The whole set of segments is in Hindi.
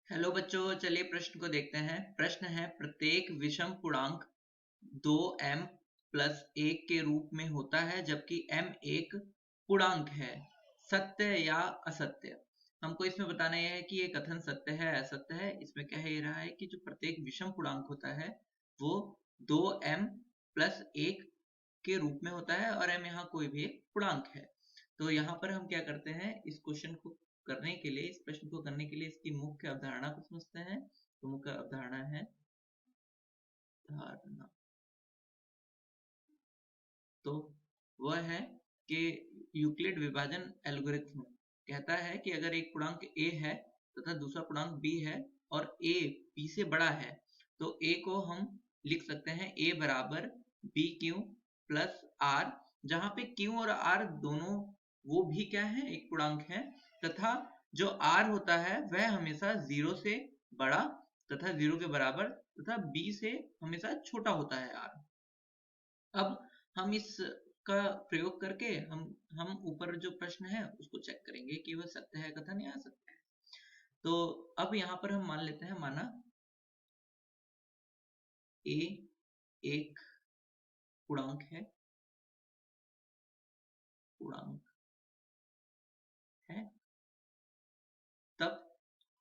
हेलो बच्चों, चलिए प्रश्न को देखते हैं। प्रश्न है, प्रत्येक विषम पूर्णांक 2m प्लस 1 के रूप में होता है जबकि m एक पूर्णांक है, सत्य या असत्य। हमको इसमें बताना यह है कि ये कथन सत्य है असत्य है। इसमें कह रहा है कि जो प्रत्येक विषम पूर्णांक होता है वो 2m प्लस 1 के रूप में होता है और m यहाँ कोई भी एक पूर्णांक है। तो यहाँ पर हम क्या करते हैं, इस क्वेश्चन को करने के लिए, इस प्रश्न को करने के लिए इसकी मुख्य अवधारणा को समझते हैं। तो मुख्य अवधारणा है धारणा, तो वह है कि यूक्लिड विभाजन एल्गोरिथम कहता है कि अगर एक पूर्णांक a है तथा दूसरा पूर्णांक b है और a b से बड़ा है तो a को हम लिख सकते हैं a बराबर बी क्यू प्लस आर, जहां पे q और r दोनों वो भी क्या है, एक पूर्णांक है, तथा जो r होता है वह हमेशा 0 से बड़ा तथा 0 के बराबर तथा b से हमेशा छोटा होता है r। अब हम इस का प्रयोग करके हम ऊपर जो प्रश्न है उसको चेक करेंगे कि वह सत्य है कथन या असत्य है। तो अब यहाँ पर हम मान लेते हैं, माना a एक पूर्णांक है, तब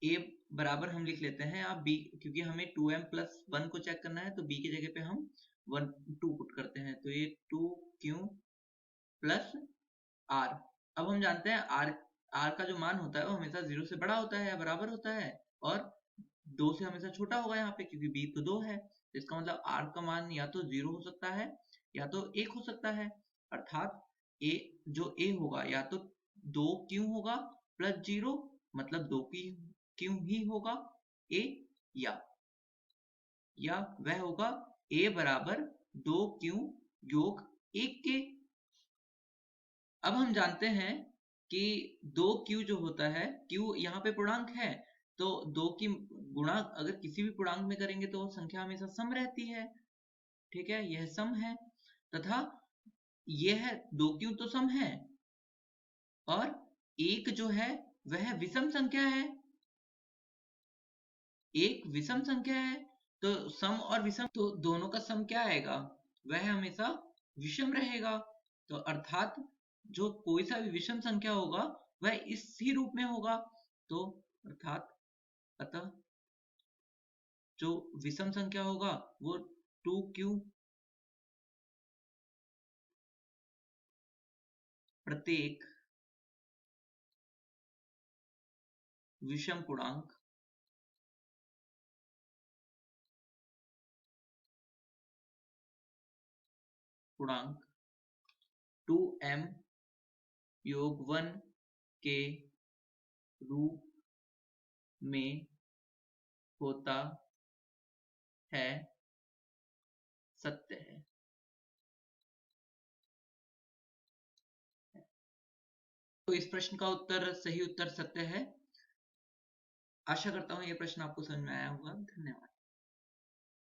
a बराबर हम लिख लेते हैं आप b, क्योंकि हमें 2m प्लस 1 को चेक करना है तो b की जगह पे हम 2 पुट करते हैं, तो ये 2q प्लस r। अब हम जानते हैं r का जो मान होता है वो हमेशा 0 से बड़ा होता है या बराबर होता है और 2 से हमेशा छोटा होगा यहाँ पे, क्योंकि b तो 2 है। तो इसका मतलब r का मान या तो 0 हो सकता है या तो 1 हो सकता है, अर्थात जो a होगा या तो 2q होगा प्लस 0, मतलब 2q ही होगा a, या वह होगा a बराबर 2q योग 1 के। अब हम जानते हैं कि 2q जो होता है, q यहाँ पे पूर्णांक है, तो 2 की गुणा अगर किसी भी पूर्णांक में करेंगे तो संख्या हमेशा सम रहती है, ठीक है, यह सम है, तथा यह 2q तो सम है और 1 जो है वह विषम संख्या है, एक विषम संख्या है, तो सम और विषम तो दोनों का सम क्या आएगा, वह हमेशा विषम रहेगा। तो अर्थात जो कोई सा भी विषम संख्या होगा वह इसी रूप में होगा। तो अतः जो विषम संख्या होगा वो 2q प्रत्येक विषम पूर्णांक 2m योग 1 के रूप में होता है, सत्य है। तो इस प्रश्न का उत्तर, सही उत्तर सत्य है। आशा करता हूं यह प्रश्न आपको समझ में आया होगा। धन्यवाद।